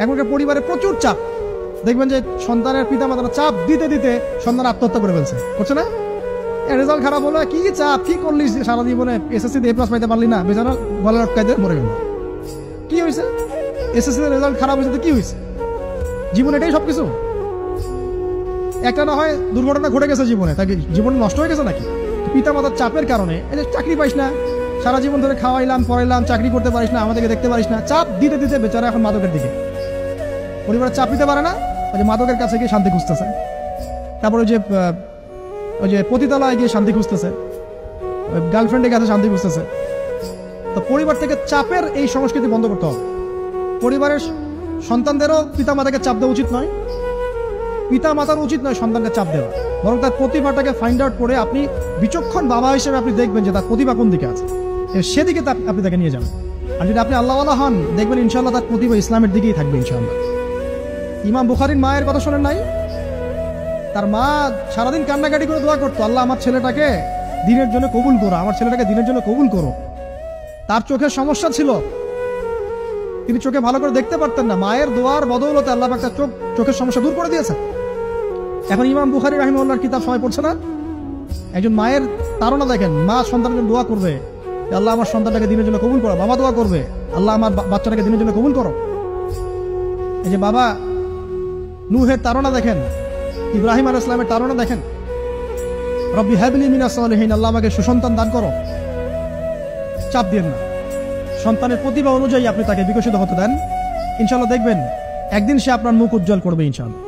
এখনকার পরিবারে প্রচুর চাপ, দেখবেন যে সন্তানের পিতা মাতারা চাপ দিতে দিতে সন্তান আত্মহত্যা করে ফেলছে, করছে না? রেজাল্ট খারাপ হলো, কি চাপ, কি করলি সারা জীবনে, এসএসসি এ প্লাস পাইতে পারলি না, বেচারা গলা লটকাইতে মরে গেল। কি হয়েছে? এসএসসি রেজাল্ট খারাপ হয়েছে তো কি হয়েছে? জীবন এটাই সবকিছু? একটা না হয় দুর্ঘটনা ঘটে গেছে জীবনে, তাকে জীবন নষ্ট হয়ে গেছে নাকি? পিতা মাতার চাপের কারণে এই যে চাকরি পাইস না, সারা জীবন ধরে খাওয়াইলাম পড়াইলাম, চাকরি করতে পারিস না, আমাদেরকে দেখতে পারিস না, চাপ দিতে দিতে বেচারা এখন মাদকের দিকে। পরিবারের চাপ দিতে পারে না, ওই যে মাদকের কাছে গিয়ে শান্তি খুঁজতেছে, তারপর ওই যে পতিতালয়ে গিয়ে শান্তি খুঁজতেছে, গার্লফ্রেন্ডের কাছে শান্তি খুঁজতেছে। তো পরিবার থেকে চাপের এই সংস্কৃতি বন্ধ করতে হবে। পরিবারের সন্তানদেরও পিতা মাতাকে চাপ দেওয়া উচিত নয়, পিতা মাতার উচিত নয় সন্তানকে চাপ দেওয়া, বরং তার প্রতিভাটাকে ফাইন্ড আউট করে আপনি বিচক্ষণ বাবা হিসেবে আপনি দেখবেন যে তার প্রতিভা কোন দিকে আছে, সেদিকে আপনি তাকে নিয়ে যান। আর যদি আপনি আল্লাহওয়ালা হন, দেখবেন ইনশাআল্লাহ তার প্রতিভা ইসলামের দিকেই থাকবে ইনশাআল্লাহ। ইমাম বুখারীর মায়ের কথা শোনেন নাই? তার মা সারাদিন কান্নাকাটি করে দোয়া করতো, আল্লাহ আমার ছেলেটাকে দিনের জন্য কবুল করো, আমার ছেলেটাকে দিনের জন্য কবুল করো। তার চোখের সমস্যা ছিল, তিনি চোখে ভালো করে দেখতে পারতেন না, মায়ের দোয়ার বদৌলতে আল্লাহ পাক তার চোখের সমস্যা দূর করে দিয়েছে। এখন ইমাম বুখারী রাহিমাহুল্লাহর কিতাব সবাই পড়ছে না? একজন মায়ের তাড়না দেখেন, মা সন্তানের জন্য দোয়া করবে, আল্লাহ আমার সন্তানটাকে দিনের জন্য কবুল করো। বাবা দোয়া করবে, আল্লাহ আমার বাচ্চাটাকে দিনের জন্য কবুল করো। এই যে বাবা নূহের তাড়না দেখেন, ইব্রাহিম আলাইহিস সালামের তাড়না দেখেন, রব্বি হাবলি মিনাস সালিহিন, আল্লাহ আমাকে সুসন্তান দান করো। চাপ দিন না, সন্তানের প্রতিভা অনুযায়ী আপনি তাকে বিকশিত হতে দেন, ইনশাআল্লাহ দেখবেন একদিন সে আপনার মুখ উজ্জ্বল করবে ইনশাআল্লাহ।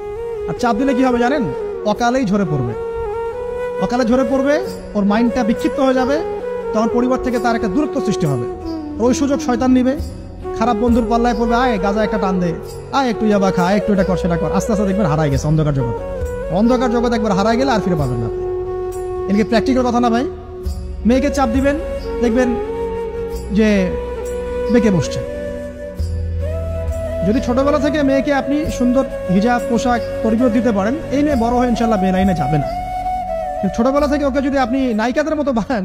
আর চাপ দিলে কি হবে জানেন? অকালেই ঝরে পড়বে, অকালে ঝরে পড়বে, ওর মাইন্ডটা বিক্ষিপ্ত হয়ে যাবে, তখন পরিবার থেকে তার একটা দূরত্ব সৃষ্টি হবে। ওই সুযোগ শয়তান নিবে, খারাপ বন্ধুর পাল্লায় পড়বে, আয় গাঁজা একটা টান দে, আয় একটু ইয়াবা খা, একটু এটা কর সেটা কর, আস্তে আস্তে দেখবেন হারাই গেছে অন্ধকার জগৎ। অন্ধকার জগৎ একবার হারাই গেলে আর ফিরে পাবেন না। এদিকে প্র্যাকটিক্যাল কথা না ভাই, মেয়েকে চাপ দিবেন, দেখবেন যে বেঁকে বসছে। যদি ছোটবেলা থেকে মেয়েকে আপনি সুন্দর হিজাব পোশাক তরবিয়ত দিতে পারেন, এই মেয়ে বড় হয়ে ইনশাআল্লাহ বেলাইনে যাবে না। ছোটবেলা থেকে ওকে যদি আপনি নায়িকাদের মতো বানান,